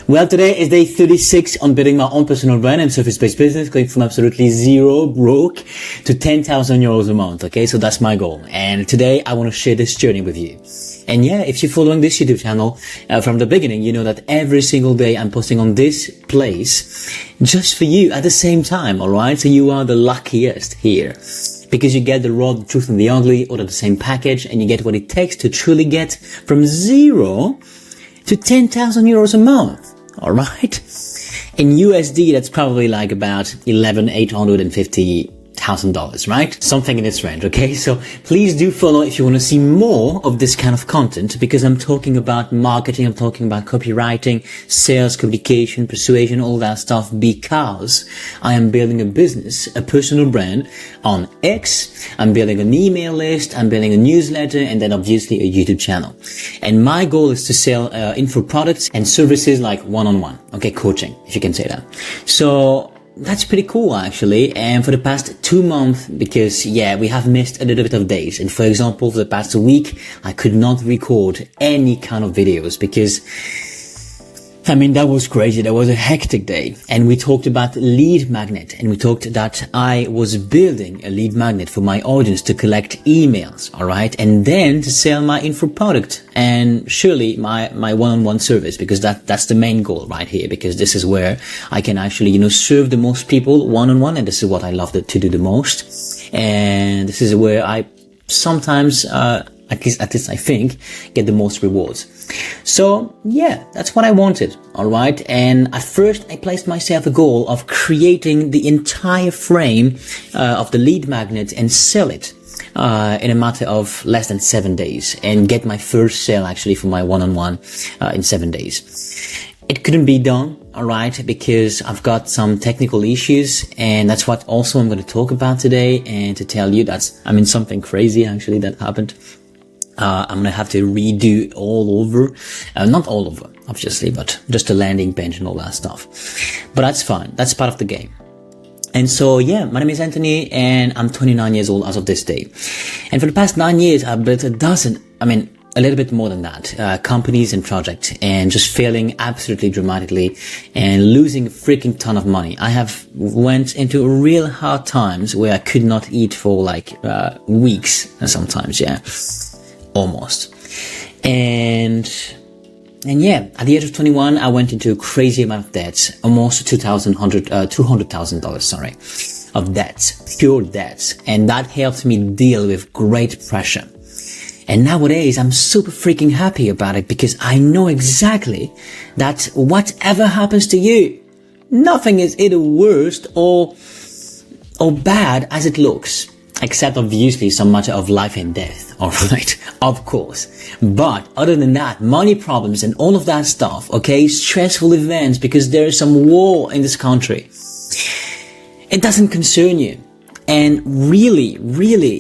Well, today is day 36 on building my own personal brand and service-based business, going from absolutely zero broke to 10,000 euros a month. Okay, so that's my goal. And today I want to share this journey with you. And yeah, if you're following this YouTube channel from the beginning, you know that every single day I'm posting on this place just for you at the same time. All right, so you are the luckiest here, because you get the raw, the truth and the ugly all at the same package, and you get what it takes to truly get from zero to 10,000 euros a month. All right. In USD, that's probably like about $11,850,000, right? Something in this range. Okay. So please do follow if you want to see more of this kind of content, because I'm talking about marketing. I'm talking about copywriting, sales, communication, persuasion, all that stuff, because I am building a business, a personal brand on X. I'm building an email list. I'm building a newsletter, and then obviously a YouTube channel. And my goal is to sell info products and services like one-on-one. Okay. Coaching, if you can say that. So that's pretty cool, actually. And for the past 2 months, because yeah, we have missed a little bit of days. And for example, for the past week, I could not record any kind of videos because, I mean, that was crazy. That was a hectic day. And we talked about lead magnet, and we talked that I was building a lead magnet for my audience to collect emails. All right. And then to sell my info product and surely my one-on-one service, because that's the main goal right here, because this is where I can actually, serve the most people one-on-one. And this is what I love to do the most. And this is where I sometimes, at least I think, get the most rewards. So yeah, that's what I wanted. All right. And at first I placed myself a goal of creating the entire frame of the lead magnet and sell it in a matter of less than 7 days, and get my first sale actually for my one-on-one in 7 days. It couldn't be done, all right, because I've got some technical issues, and that's what also I'm going to talk about today, and to tell you that's, something crazy actually that happened. I'm going to have to redo all over, not all over, obviously, but just the landing page and all that stuff. But that's fine. That's part of the game. And so, yeah, my name is Anthony, and I'm 29 years old as of this day. And for the past 9 years, I've built a little bit more than that, companies and projects, and just failing absolutely dramatically and losing a freaking ton of money. I have went into real hard times where I could not eat for like, weeks sometimes, yeah, almost. And yeah, at the age of 21, I went into a crazy amount of debts, almost $200,000, of debts, pure debts. And that helped me deal with great pressure. And nowadays, I'm super freaking happy about it, because I know exactly that whatever happens to you, nothing is either worst or bad as it looks. Except obviously some matter of life and death, alright, of course. But other than that, money problems and all of that stuff, okay, stressful events because there is some war in this country, it doesn't concern you. And really,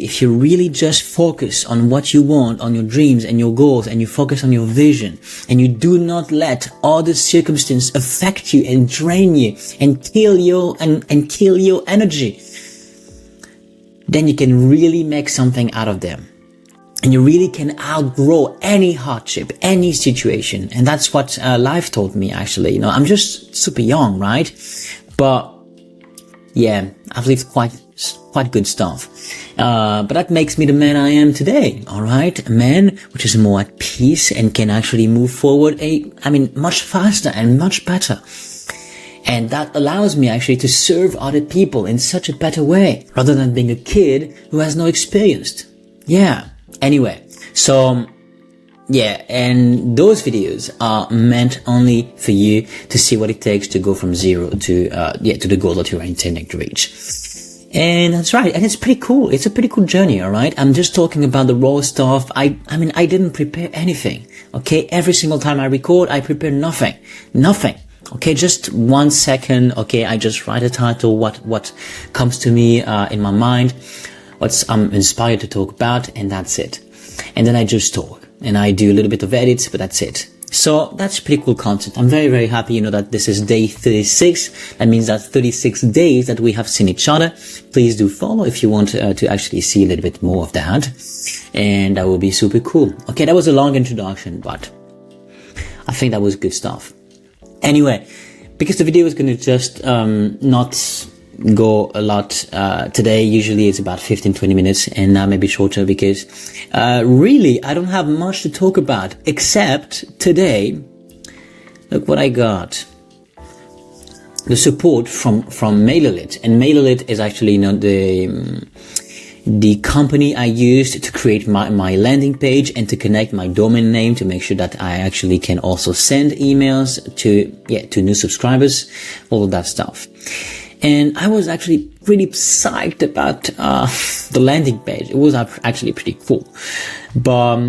if you really just focus on what you want, on your dreams and your goals, and you focus on your vision, and you do not let other circumstances affect you and drain you and kill your energy, then you can really make something out of them. And you really can outgrow any hardship, any situation. And that's what life taught me, actually. I'm just super young, right? But yeah, I've lived quite good stuff. But that makes me the man I am today, alright? A man which is more at peace and can actually move forward, much faster and much better. And that allows me actually to serve other people in such a better way, rather than being a kid who has no experience. Yeah. Anyway, so yeah, and those videos are meant only for you to see what it takes to go from zero to the goal that you're intending to reach. And that's right. And it's pretty cool. It's a pretty cool journey. All right. I'm just talking about the raw stuff. I didn't prepare anything. Okay. Every single time I record, I prepare nothing. Okay, just 1 second. Okay, I just write a title, what comes to me in my mind, what I'm inspired to talk about, and that's it. And then I just talk, and I do a little bit of edits, but that's it. So that's pretty cool content. I'm very, very happy, that this is day 36. That means that 36 days that we have seen each other. Please do follow if you want to actually see a little bit more of that. And that will be super cool. Okay, that was a long introduction, but I think that was good stuff. Anyway, because the video is going to just not go a lot today. Usually it's about 15-20 minutes, and now maybe shorter, because really I don't have much to talk about except today. Look what I got. The support from MailerLite, and MailerLite is actually the company I used to create my landing page and to connect my domain name to make sure that I actually can also send emails to new subscribers, all of that stuff. And I was actually really psyched about the landing page. It was actually pretty cool. But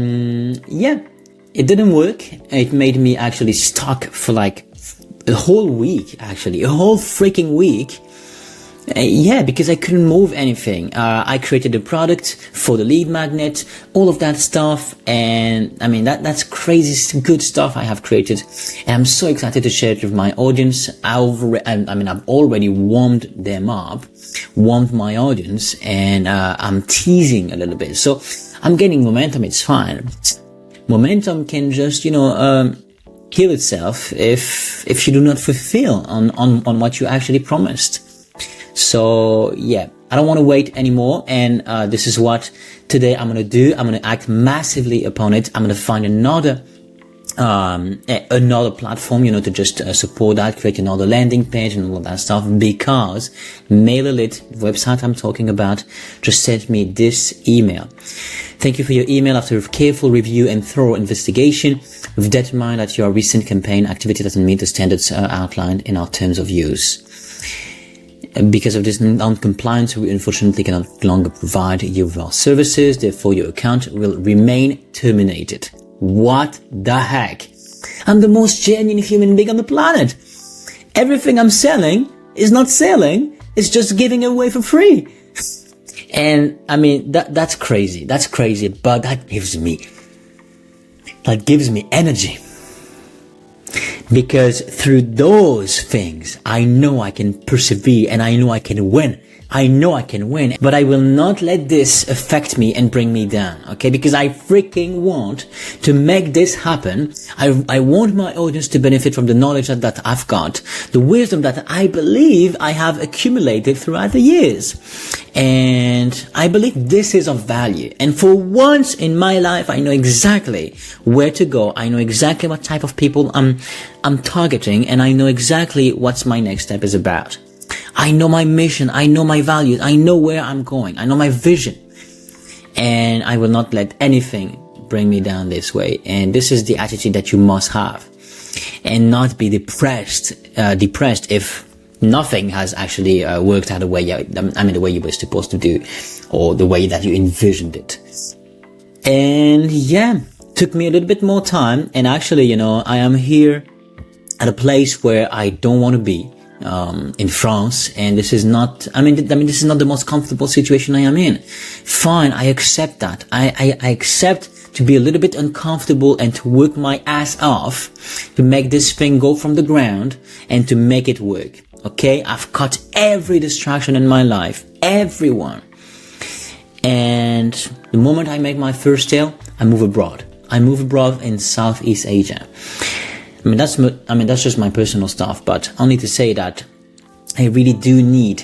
it didn't work. It made me actually stuck for like a whole week, actually. A whole freaking week. Because I couldn't move anything. I created a product for the lead magnet, all of that stuff, and I mean that's crazy good stuff I have created, and I'm so excited to share it with my audience. I've already warmed them up, warmed my audience, and I'm teasing a little bit. So I'm getting momentum. It's fine. Momentum can just kill itself if you do not fulfill on what you actually promised. So I don't want to wait anymore, and this is what today I'm going to do. I'm going to act massively upon it. I'm going to find another platform, to just support that, create another landing page and all of that stuff, because MailerLite, the website I'm talking about, just sent me this email. Thank you for your email. After a careful review and thorough investigation, we've determined that your recent campaign activity doesn't meet the standards outlined in our terms of use. Because of this non-compliance, we unfortunately cannot longer provide you with our services. Therefore, your account will remain terminated. What the heck? I'm the most genuine human being on the planet. Everything I'm selling is not selling. It's just giving away for free. And I mean, that's crazy. That's crazy, but that gives me energy. Because through those things, I know I can persevere and I know I can win. I know I can win, but I will not let this affect me and bring me down, okay? Because I freaking want to make this happen. I want my audience to benefit from the knowledge that I've got, the wisdom that I believe I have accumulated throughout the years. And I believe this is of value. And for once in my life, I know exactly where to go. I know exactly what type of people I'm targeting, and I know exactly what my next step is about. I know my mission, I know my values, I know where I'm going, I know my vision, and I will not let anything bring me down this way. And this is the attitude that you must have, and not be depressed if nothing has actually worked out the way the way you were supposed to do, or the way that you envisioned it. And took me a little bit more time, and actually, I am here at a place where I don't want to be. In France, and this is not, this is not the most comfortable situation I am in. Fine, I accept that. I accept to be a little bit uncomfortable and to work my ass off to make this thing go from the ground and to make it work. Okay? I've cut every distraction in my life. Everyone. And the moment I make my first sale, I move abroad. I move abroad in Southeast Asia. That's just my personal stuff, but only to say that I really do need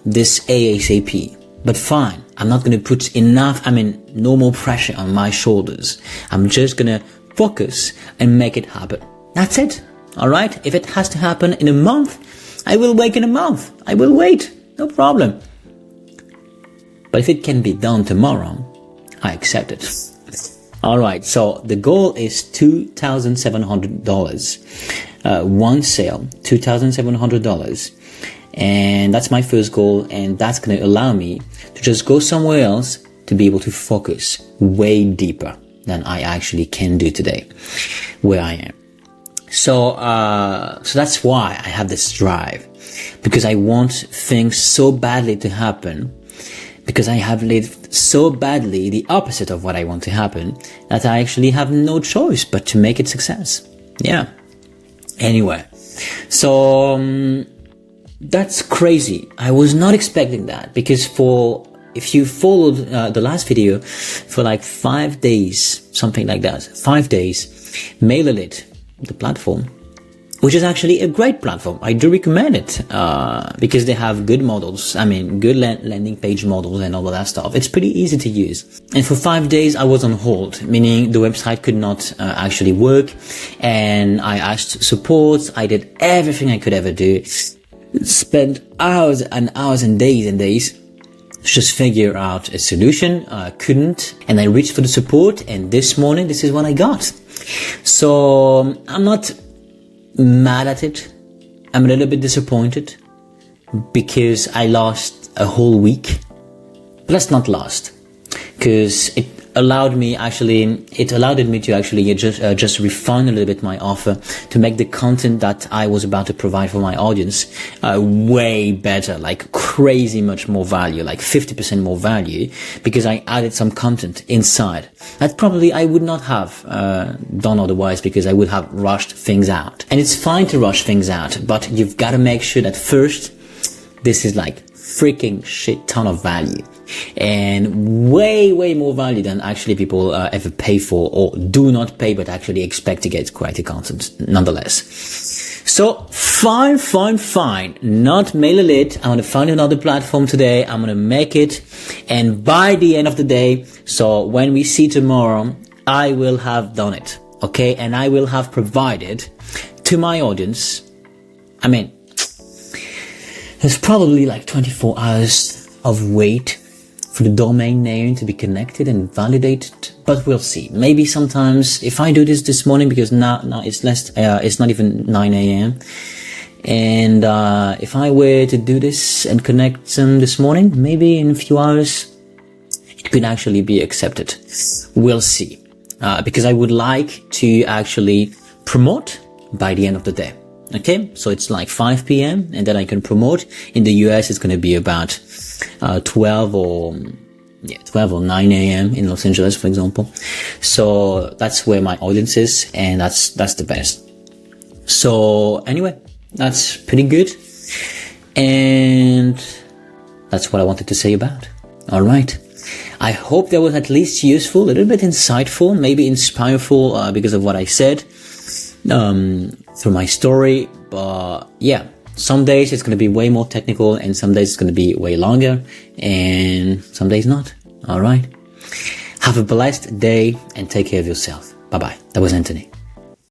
this ASAP. But fine, I'm not going to put no more pressure on my shoulders. I'm just going to focus and make it happen. That's it. All right? If it has to happen in a month, I will wait in a month. I will wait. No problem. But if it can be done tomorrow, I accept it. Alright, so the goal is $2,700. One sale, $2,700. And that's my first goal, and that's going to allow me to just go somewhere else to be able to focus way deeper than I actually can do today, where I am. So that's why I have this drive, because I want things so badly to happen, because I have lived so badly the opposite of what I want to happen, that I actually have no choice but to make it success. Anyway, so that's crazy. I was not expecting that, because if you followed the last video for like 5 days, something like that, 5 days, MailerLite, the platform, which is actually a great platform. I do recommend it, because they have good models. I mean, good landing page models and all of that stuff. It's pretty easy to use. And for 5 days, I was on hold, meaning the website could not actually work. And I asked support. I did everything I could ever do. Spent hours and hours and days to just figure out a solution. Couldn't. And I reached for the support. And this morning, this is what I got. So I'm not mad at it. I'm a little bit disappointed because I lost a whole week. But that's not lost, because it allowed me to actually just refine a little bit my offer to make the content that I was about to provide for my audience way better, like crazy much more value, like 50% more value, because I added some content inside that probably I would not have done otherwise, because I would have rushed things out. And it's fine to rush things out, but you've got to make sure that first this is like freaking shit ton of value, and way more value than actually people ever pay for, or do not pay but actually expect to get quality content nonetheless. So fine, not MailerLite. I'm gonna find another platform today. I'm gonna make it, and by the end of the day, so when we see tomorrow, I will have done it, okay? And I will have provided to my audience, I mean, there's probably like 24 hours of wait for the domain name to be connected and validated, but we'll see. Maybe sometimes if I do this morning, because now it's it's not even 9 a.m. And if I were to do this and connect them this morning, maybe in a few hours, it could actually be accepted. We'll see. Because I would like to actually promote by the end of the day. Okay, so it's like 5 p.m. and then I can promote. In the US, it's going to be about 12 or 9 a.m. in Los Angeles, for example. So that's where my audience is, and that's the best. So anyway, that's pretty good, and that's what I wanted to say about. All right. I hope that was at least useful, a little bit insightful, maybe inspireful because of what I said. Through my story, but yeah, some days it's going to be way more technical, and some days it's going to be way longer, and some days not. All right. Have a blessed day and take care of yourself. Bye bye. That was Anthony.